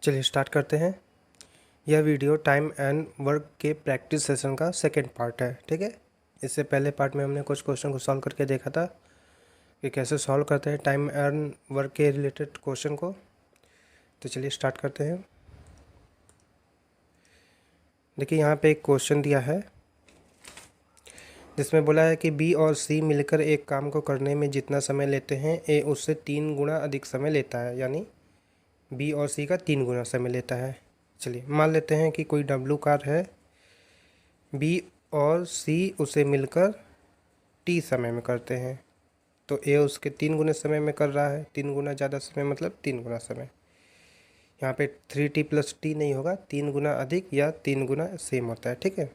चलिए स्टार्ट करते हैं। यह वीडियो टाइम एंड वर्क के प्रैक्टिस सेशन का सेकंड पार्ट है। ठीक है, इससे पहले पार्ट में हमने कुछ क्वेश्चन को सॉल्व करके देखा था कि कैसे सॉल्व करते हैं टाइम एंड वर्क के रिलेटेड क्वेश्चन को। तो चलिए स्टार्ट करते हैं। देखिए यहाँ पे एक क्वेश्चन दिया है जिसमें बोला है कि बी और सी मिलकर एक काम को करने में जितना समय लेते हैं ए उससे 3 गुना अधिक समय लेता है, यानी बी और सी का 3 गुना समय लेता है। चलिए मान लेते हैं कि कोई डब्लू कार है, बी और सी उसे मिलकर टी समय में करते हैं, तो ए उसके 3 गुना समय में कर रहा है। 3 गुना ज़्यादा समय मतलब 3 गुना समय। यहाँ पे 3t प्लस टी नहीं होगा, 3 गुना अधिक या 3 गुना सेम होता है। ठीक है,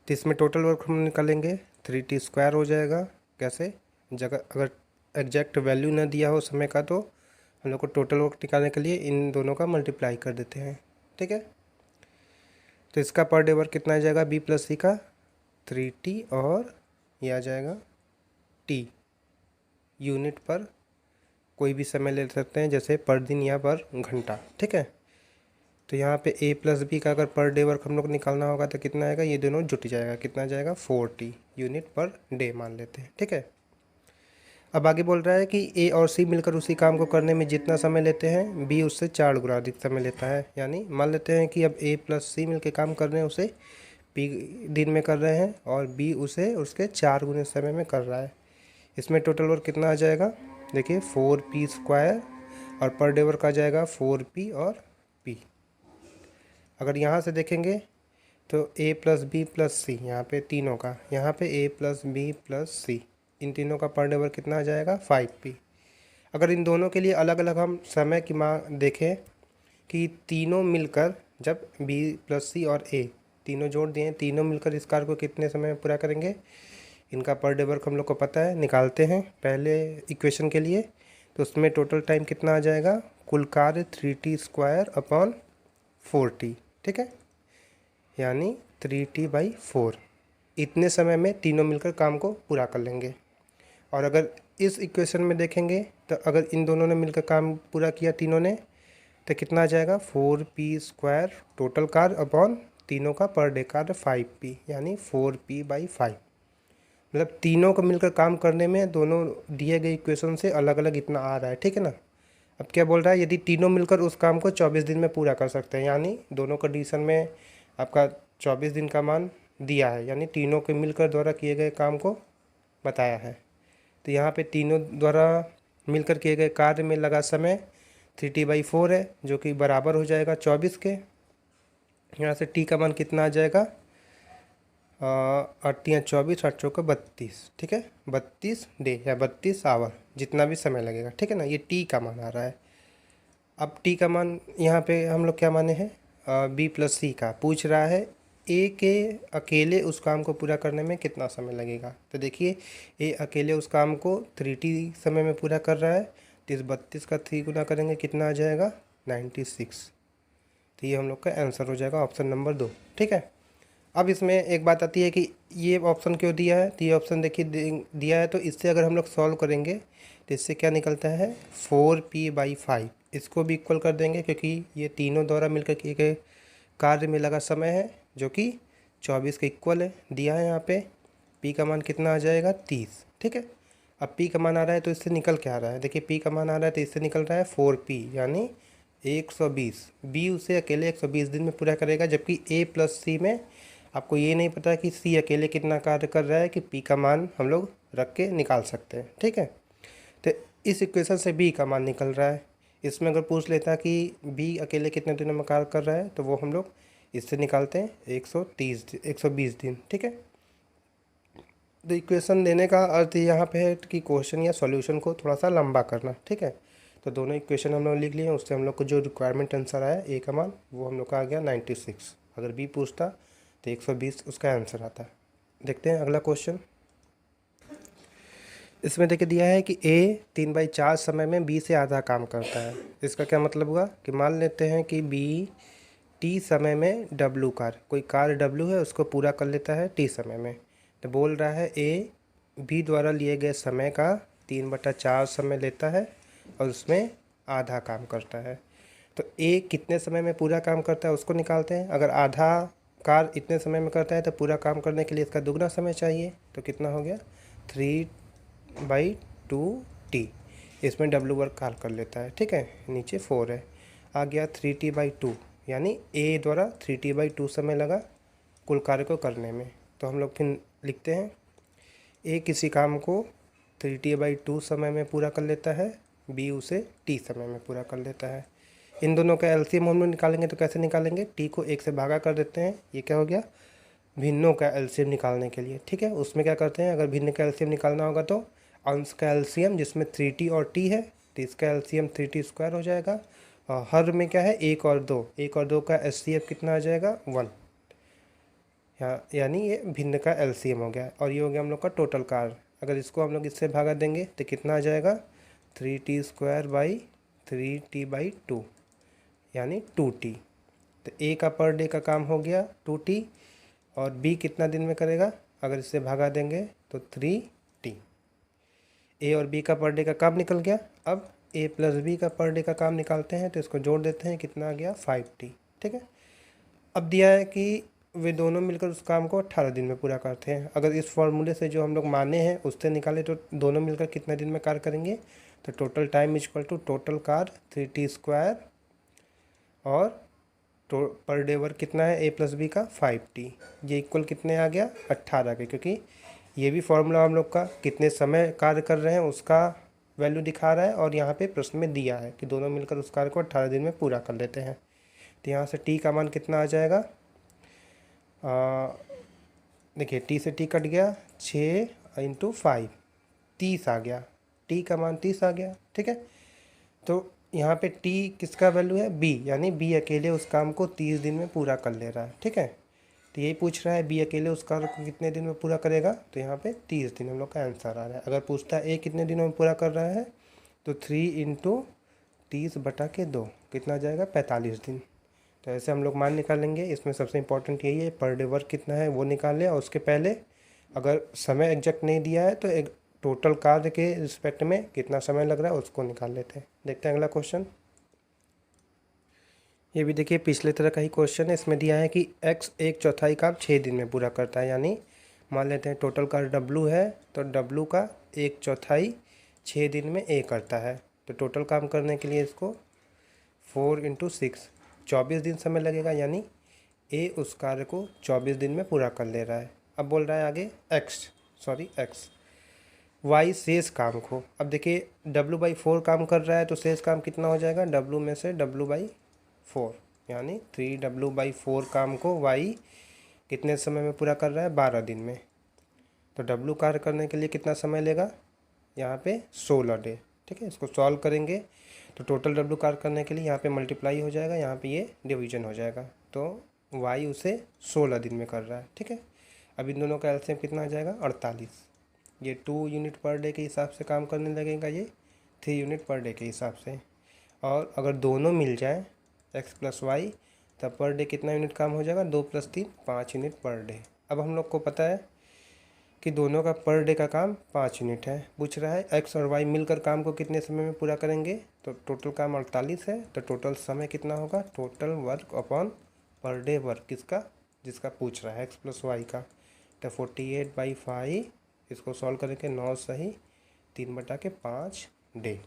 तो इसमें टोटल वर्क हम निकालेंगे, 3t स्क्वायर हो जाएगा। कैसे, जगह अगर एग्जैक्ट वैल्यू ना दिया हो समय का तो हम लोग को टोटल वर्क निकालने के लिए इन दोनों का मल्टीप्लाई कर देते हैं। ठीक है, तो इसका पर डे वर्क कितना आ जाएगा, बी प्लस सी का 3t और ये आ जाएगा टी। यूनिट पर कोई भी समय ले सकते हैं, जैसे पर दिन या पर घंटा। ठीक है, तो यहाँ पे ए प्लस बी का अगर पर डे वर्क हम लोग को निकालना होगा तो कितना आएगा, ये दोनों जुट जाएगा, कितना जाएगा 4t यूनिट पर डे मान लेते हैं। ठीक है, अब आगे बोल रहा है कि ए और सी मिलकर उसी काम को करने में जितना समय लेते हैं बी उससे 4 गुना अधिक समय लेता है। यानी मान लेते हैं कि अब ए प्लस सी मिलकर काम कर रहे हैं, उसे पी दिन में कर रहे हैं और बी उसे उसके 4 गुने समय में कर रहा है। इसमें टोटल वर्क कितना आ जाएगा, देखिए 4p स्क्वायर और पर डे वर्क आ जाएगा 4p और p। अगर यहाँ से देखेंगे तो a प्लस बी प्लस सी, यहाँ पे तीनों का, यहाँ पे a प्लस बी प्लस सी, इन तीनों का पर डे वर्क कितना आ जाएगा 5p। अगर इन दोनों के लिए अलग अलग हम समय की मांग देखें कि तीनों मिलकर, जब b प्लस सी और a तीनों जोड़ दिए, तीनों मिलकर इस कार्य को कितने समय में पूरा करेंगे, इनका पर डे वर्क हम लोग को पता है, निकालते हैं पहले इक्वेशन के लिए। तो उसमें टोटल टाइम कितना आ जाएगा, कुल कार्य 3t स्क्वायर अपॉन 4t। ठीक है, यानी 3t/4। इतने समय में तीनों मिलकर काम को पूरा कर लेंगे। और अगर इस इक्वेशन में देखेंगे तो अगर इन दोनों ने मिलकर काम पूरा किया तीनों ने, तो कितना आ जाएगा 4p स्क्वायर टोटल कार्य अपॉन तीनों का पर डे कार्य 5p, यानी 4p/5। मतलब तीनों को मिलकर काम करने में दोनों दिए गए इक्वेशन से अलग अलग इतना आ रहा है। ठीक है ना। अब क्या बोल रहा है, यदि तीनों मिलकर उस काम को 24 दिन में पूरा कर सकते हैं, यानी दोनों कंडीशन में आपका 24 दिन का मान दिया है, यानी तीनों के मिलकर द्वारा किए गए काम को बताया है। तो यहाँ पे तीनों द्वारा मिलकर किए गए कार्य में लगा समय 3t/4 है, जो कि बराबर हो जाएगा 24 के। यहाँ से t का मान कितना आ जाएगा, 8×3 = 24, 8×4 = 32। ठीक है, 32 डे या 32 आवर, जितना भी समय लगेगा। ठीक है ना, ये टी का मान आ रहा है। अब टी का मान यहाँ पे हम लोग क्या माने हैं, बी प्लस सी का पूछ रहा है, ए के अकेले उस काम को पूरा करने में कितना समय लगेगा। तो देखिए ए अकेले उस काम को 3t समय में पूरा कर रहा है, तो इस 32 का 3 गुना करेंगे कितना आ जाएगा 96। तो ये हम लोग का आंसर हो जाएगा ऑप्शन नंबर 2। ठीक है, अब इसमें एक बात आती है कि ये ऑप्शन क्यों दिया है, तो ये ऑप्शन देखिए दिया है, तो इससे अगर हम लोग सॉल्व करेंगे तो इससे क्या निकलता है 4p/5। इसको भी इक्वल कर देंगे क्योंकि ये तीनों द्वारा मिलकर किए गए कार्य में लगा समय है, जो कि 24 के इक्वल है, दिया है यहाँ पे। p का मान कितना आ जाएगा 30। ठीक है, अब p का मान आ रहा है तो इससे निकल क्या आ रहा है, देखिए p का मान आ रहा है तो इससे निकल रहा है 4p, यानी 120। b उसे अकेले 120 दिन में पूरा करेगा, जबकि a प्लस सी में आपको ये नहीं पता कि सी अकेले कितना कार्य कर रहा है कि पी का मान हम लोग रख के निकाल सकते हैं। ठीक है, तो इस इक्वेशन से बी का मान निकल रहा है। इसमें अगर पूछ लेता कि बी अकेले कितने दिनों में कार्य कर रहा है, तो वो हम लोग इससे निकालते हैं 120 दिन। ठीक है, तो इक्वेशन देने का अर्थ यहाँ पे है कि क्वेश्चन या सॉल्यूशन को थोड़ा सा लंबा करना। ठीक है, तो दोनों इक्वेशन हम लोग लिख लिए हैं, उससे हम लोग को जो रिक्वायरमेंट आंसर आया ए का मान वो हम लोग का आ गया 96। अगर बी पूछता तो 120 उसका आंसर आता है। देखते हैं अगला क्वेश्चन। इसमें देखिए दिया है कि ए 3/4 समय में बी से आधा काम करता है। इसका क्या मतलब हुआ कि मान लेते हैं कि बी टी समय में डब्लू कार्य, कोई कार्य डब्लू है उसको पूरा कर लेता है टी समय में। तो बोल रहा है ए बी द्वारा लिए गए समय का 3/4 समय लेता है और उसमें आधा काम करता है। तो ए कितने समय में पूरा काम करता है उसको निकालते हैं। अगर आधा कार्य इतने समय में करता है तो पूरा काम करने के लिए इसका दुगना समय चाहिए। तो कितना हो गया 3/2t। इसमें डब्लू वर्क कार्य कर लेता है, ठीक है। नीचे 4 है। आ गया 3t/2, यानी ए द्वारा 3t/2 समय लगा कुल कार्य को करने में। तो हम लोग फिर लिखते हैं ए किसी काम को 3t/2 समय में पूरा कर लेता है, बी उसे t समय में पूरा कर लेता है। इन दोनों का एलसीएम हम लोग निकालेंगे तो कैसे निकालेंगे, टी को 1 से भागा कर देते हैं। ये क्या हो गया, भिन्नों का एलसीएम निकालने के लिए, ठीक है। उसमें क्या करते हैं, अगर भिन्न का एलसीएम निकालना होगा तो अंश का एलसीएम जिसमें 3t और t है, तो इसका एलसीएम 3t² हो जाएगा। और हर में क्या है 1 और 2, 1 और 2 का एचसीएफ कितना आ जाएगा 1, यानी ये भिन्न का एलसीएम हो गया। और ये हो गया हम लोग का टोटल कार्य। अगर इसको हम लोग इससे भागा देंगे तो कितना आ जाएगा 3t²/3t/2, यानी 2t। तो ए का पर डे का काम हो गया 2t, और बी कितना दिन में करेगा, अगर इससे भागा देंगे तो 3t। ए और बी का पर डे का काम निकल गया। अब ए प्लस बी का पर डे का काम निकालते हैं, तो इसको जोड़ देते हैं, कितना आ गया 5t, ठीक है। अब दिया है कि वे दोनों मिलकर उस काम को 18 दिन में पूरा करते हैं। अगर इस फॉर्मूले से जो हम लोग माने हैं उससे निकाले तो दोनों मिलकर कितने दिन में कार्य करेंगे, तो total time equal to total कार्य 3t², और पर डे वर्क कितना है ए प्लस बी का 5t। ये इक्वल कितने आ गया 18 के, क्योंकि ये भी फॉर्मूला हम लोग का कितने समय कार्य कर रहे हैं उसका वैल्यू दिखा रहा है, और यहाँ पे प्रश्न में दिया है कि दोनों मिलकर उस कार्य को 18 दिन में पूरा कर लेते हैं। तो यहाँ से टी का मान कितना आ जाएगा, देखिए टी से टी कट गया, 6 × 5 30 आ गया, टी का मान 30 आ गया, ठीक है। तो यहाँ पे टी किसका वैल्यू है बी, यानी बी अकेले उस काम को 30 दिन में पूरा कर ले रहा है, ठीक है। तो यही पूछ रहा है बी अकेले उस कार्य को कितने दिन में पूरा करेगा, तो यहाँ पे 30 दिन हम लोग का आंसर आ रहा है। अगर पूछता है ए कितने दिनों में पूरा कर रहा है, तो 3 × 30/2 कितना आ जाएगा 45 दिन। तो ऐसे हम लोग मान निकालेंगे। इसमें सबसे इम्पोर्टेंट यही है पर डे वर्क कितना है वो निकाल लें, और उसके पहले अगर समय एग्जैक्ट नहीं दिया है तो एक टोटल कार्य के रिस्पेक्ट में कितना समय लग रहा है उसको निकाल लेते हैं। देखते हैं अगला क्वेश्चन। ये भी देखिए पिछले तरह का ही क्वेश्चन है। इसमें दिया है कि x 1/4 काम 6 दिन में पूरा करता है, यानी मान लेते हैं टोटल कार्य w है, तो w का 1/4 6 दिन में a करता है। तो टोटल काम करने के लिए इसको 4 × 6 24 दिन समय लगेगा, यानी a उस कार्य को 24 दिन में पूरा कर ले रहा है। अब बोल रहा है आगे x y शेष काम को। अब देखिए w/4 काम कर रहा है, तो शेष काम कितना हो जाएगा, w में से w/4, यानी 3w/4 काम को y कितने समय में पूरा कर रहा है 12 दिन में। तो w कार्य करने के लिए कितना समय लेगा, यहाँ पे 16 डे, ठीक है। इसको सॉल्व करेंगे तो टोटल w कार्य करने के लिए यहाँ पे मल्टीप्लाई हो जाएगा, यहाँ पे ये डिवीजन हो जाएगा, तो y उसे 16 दिन में कर रहा है, ठीक है। अब इन दोनों का एलसीएम कितना आ जाएगा 48। ये 2 यूनिट पर डे के हिसाब से काम करने लगेगा, ये 3 यूनिट पर डे के हिसाब से। और अगर दोनों मिल जाए x + y, तब पर डे कितना यूनिट काम हो जाएगा, 2 + 3 5 यूनिट पर डे। अब हम लोग को पता है कि दोनों का पर डे का काम 5 यूनिट है। पूछ रहा है x और y मिलकर काम को कितने समय में पूरा करेंगे, तो टोटल काम 48 है, तो टोटल समय कितना होगा, total work upon per day work किसका, जिसका पूछ रहा है x + y का। तो 48/5 इसको सॉल्व करेंगे 9 सही 3/5 डे।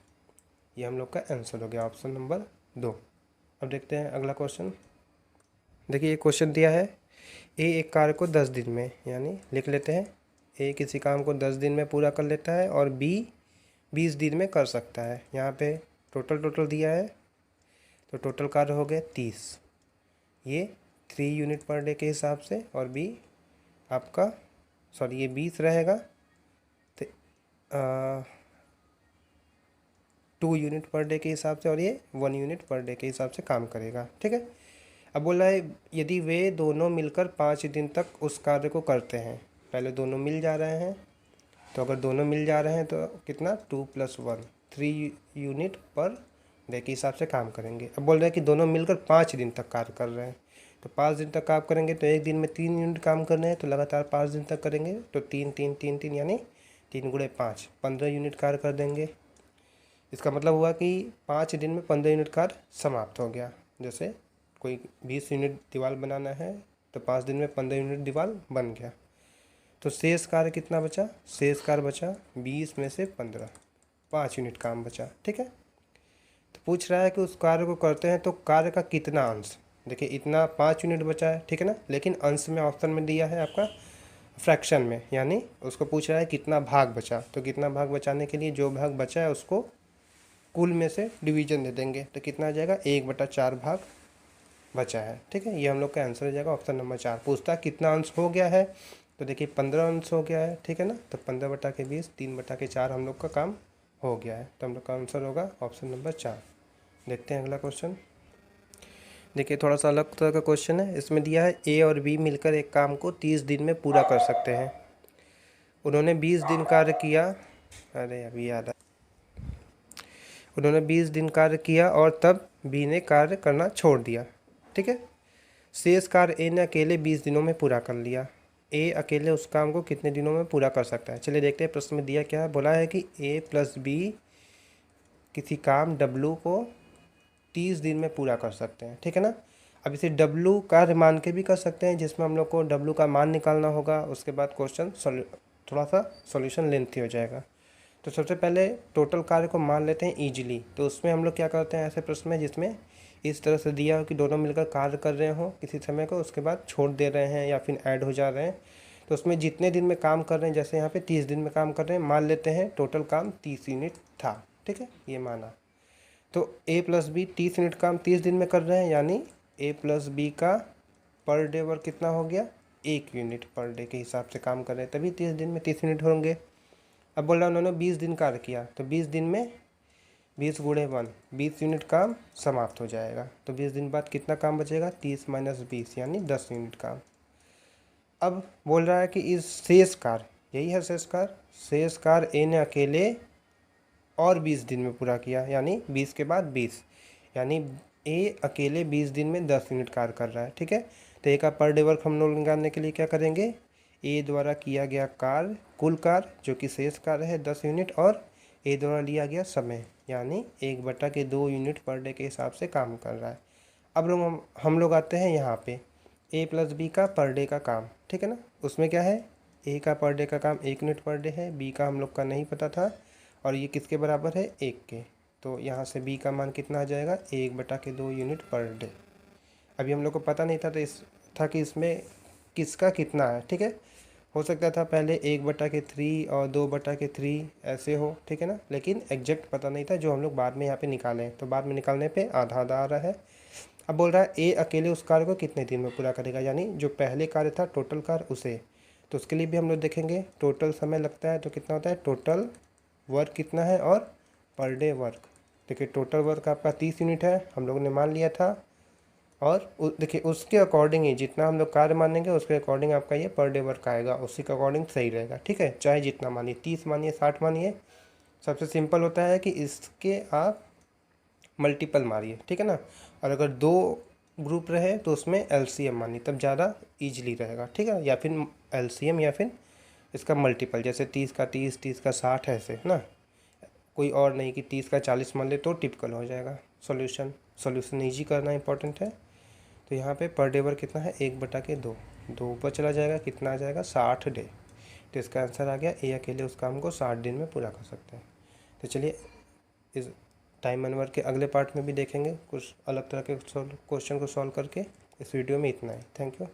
ये हम लोग का आंसर हो गया ऑप्शन नंबर 2। अब देखते हैं अगला क्वेश्चन। देखिए ये क्वेश्चन दिया है ए एक कार्य को 10 दिन में, यानी लिख लेते हैं ए किसी काम को 10 दिन में पूरा कर लेता है, और बी 20 दिन में कर सकता है। यहाँ पे टोटल दिया है, तो टोटल कार्य हो गए 30, ये 3 यूनिट पर डे के हिसाब से, और बी आपका ये 20 रहेगा, तो 2 यूनिट पर डे के हिसाब से, और ये 1 यूनिट पर डे के हिसाब से काम करेगा, ठीक है। अब बोला है यदि वे दोनों मिलकर 5 दिन तक उस कार्य को करते हैं, पहले दोनों मिल जा रहे हैं, तो अगर दोनों मिल जा रहे हैं तो कितना 2 + 1 3 यूनिट पर डे के हिसाब से काम करेंगे। अब बोल रहे हैं कि दोनों मिलकर 5 दिन तक कार्य कर रहे हैं, तो 5 दिन तक काम करेंगे, तो एक दिन में 3 यूनिट काम करने हैं, तो लगातार 5 दिन तक करेंगे, तो 3 3 3 3 यानी 3 × 5 15 यूनिट कार्य कर देंगे। इसका मतलब हुआ कि 5 दिन में 15 यूनिट कार्य समाप्त हो गया। जैसे कोई 20 यूनिट दीवार बनाना है तो 5 दिन में 15 यूनिट दीवार बन गया। तो शेष कार्य कितना बचा? शेष कार्य बचा 20 में से 15, 5 यूनिट काम बचा। ठीक है, तो पूछ रहा है कि उस कार्य को करते हैं तो कार्य का कितना अंश। देखिए इतना 5 यूनिट बचा है, ठीक है ना, लेकिन अंश में ऑप्शन में दिया है आपका फ्रैक्शन में, यानी उसको पूछ रहा है कितना भाग बचा। तो कितना भाग बचाने के लिए जो भाग बचा है उसको कुल में से डिवीजन दे देंगे, तो कितना आ जाएगा 1/4 भाग बचा है। ठीक है, ये हम लोग का आंसर हो जाएगा ऑप्शन नंबर 4। पूछता है कितना अंश हो गया है, तो देखिए 15 अंश हो गया है। ठीक है ना, तो 15/20 3/4 हम लोग का काम हो गया है, तो हम लोग का आंसर होगा ऑप्शन नंबर 4। देखते हैं अगला क्वेश्चन। देखिए थोड़ा सा अलग तरह का क्वेश्चन है। इसमें दिया है ए और बी मिलकर एक काम को 30 दिन में पूरा कर सकते हैं। उन्होंने 20 दिन कार्य किया, अरे अभी याद आ, उन्होंने 20 दिन कार्य किया और तब बी ने कार्य करना छोड़ दिया। ठीक है, शेष कार्य ए ने अकेले 20 दिनों में पूरा कर लिया। ए अकेले उस काम को कितने दिनों में पूरा कर सकता है? चलिए देखते हैं प्रश्न में दिया क्या है। बोला है कि ए प्लस बी किसी काम डब्लू को 30 दिन में पूरा कर सकते हैं। ठीक है ना, अब इसे डब्लू कार्य मान के भी कर सकते हैं, जिसमें हम लोग को डब्लू का मान निकालना होगा। उसके बाद क्वेश्चन थोड़ा सा सॉल्यूशन लेंथी हो जाएगा। तो सबसे पहले टोटल कार्य को मान लेते हैं ईजिली। तो उसमें हम लोग क्या करते हैं ऐसे प्रश्न में जिसमें इस तरह से दिया हो कि दोनों मिलकर कार्य कर रहे हो किसी समय को, उसके बाद छोड़ दे रहे हैं या फिर ऐड हो जा रहे हैं। तो उसमें जितने दिन में काम कर रहे हैं, जैसे यहाँ पे 30 दिन में काम कर रहे हैं, मान लेते हैं टोटल काम 30 यूनिट था। ठीक है, ये माना। तो ए प्लस बी 30 यूनिट काम 30 दिन में कर रहे हैं, यानी ए प्लस बी का पर डे वर्क कितना हो गया? 1 यूनिट पर डे के हिसाब से काम कर रहे हैं, तभी 30 दिन में 30 यूनिट होंगे। अब बोल रहा है उन्होंने 20 दिन कार्य किया, तो 20 दिन में 20 गुणे 1 20 यूनिट काम समाप्त हो जाएगा। तो 20 दिन बाद कितना काम बचेगा? 30 माइनस 20 यानी 10 यूनिट काम। अब बोल रहा है कि इस शेष कार्य, यही है शेष कार्य, शेष कार्य ए ने अकेले और 20 दिन में पूरा किया, यानी 20 के बाद 20, यानी ए अकेले 20 दिन में 10 यूनिट कार्य कर रहा है। ठीक है, तो ए का पर डे वर्क हम लोग निकालने के लिए क्या करेंगे? ए द्वारा किया गया कार्य, कुल कार्य जो कि शेष कार्य है 10 यूनिट, और ए द्वारा लिया गया समय, यानी 1/2 यूनिट पर डे के हिसाब से काम कर रहा है। अब हम लोग आते हैं यहाँ पे ए प्लस बी का पर डे का काम। ठीक है ना, उसमें क्या है? ए का पर डे का काम 1 यूनिट पर डे है, बी का हम लोग का नहीं पता था, और ये किसके बराबर है? 1 के। तो यहाँ से बी का मान कितना आ जाएगा? 1/2 यूनिट पर डे। अभी हम लोग को पता नहीं था, तो इस था कि इसमें किसका कितना है। ठीक है, हो सकता था पहले 1/3 और 2/3 ऐसे हो। ठीक है ना, लेकिन एग्जैक्ट पता नहीं था, जो हम लोग बाद में यहाँ पे निकालें, तो बाद में निकालने पे आधा आधा आ रहा है। अब बोल रहा है ए अकेले उस कार्य को कितने दिन में पूरा करेगा, यानी जो पहले कार्य था टोटल कार्य उसे। तो उसके लिए भी हम लोग देखेंगे टोटल समय लगता है, तो कितना होता है? टोटल वर्क कितना है और पर डे वर्क। देखिए टोटल वर्क आपका 30 यूनिट है, हम लोगों ने मान लिया था, और देखिए उसके अकॉर्डिंग ही जितना हम लोग कार्य मानेंगे उसके अकॉर्डिंग आपका ये पर डे वर्क आएगा, उसी के अकॉर्डिंग सही रहेगा। ठीक है, चाहे जितना मानिए, 30 मानिए, 60 मानिए, सबसे सिंपल होता है कि इसके आप मल्टीपल मारिए। ठीक है ना, और अगर 2 ग्रुप रहे तो उसमें LCM मानिए, तब ज़्यादा ईजिली रहेगा। ठीक है, या फिर LCM या फिर इसका मल्टीपल, जैसे 30 का 30, 30 का 60 ऐसे ना, कोई और नहीं कि 30 का 40 मान ले तो टिपिकल हो जाएगा। सॉल्यूशन ईजी करना इंपॉर्टेंट है। तो यहाँ पे पर डे वर्क कितना है? 1/2, 2 ऊपर चला जाएगा, कितना आ जाएगा? 60 डे। तो इसका आंसर आ गया, ए अकेले उस काम को 60 दिन में पूरा कर सकते हैं। तो चलिए इस टाइम एंड वर्क के अगले पार्ट में भी देखेंगे कुछ अलग तरह के क्वेश्चन को सॉल्व करके। इस वीडियो में इतना ही, थैंक यू।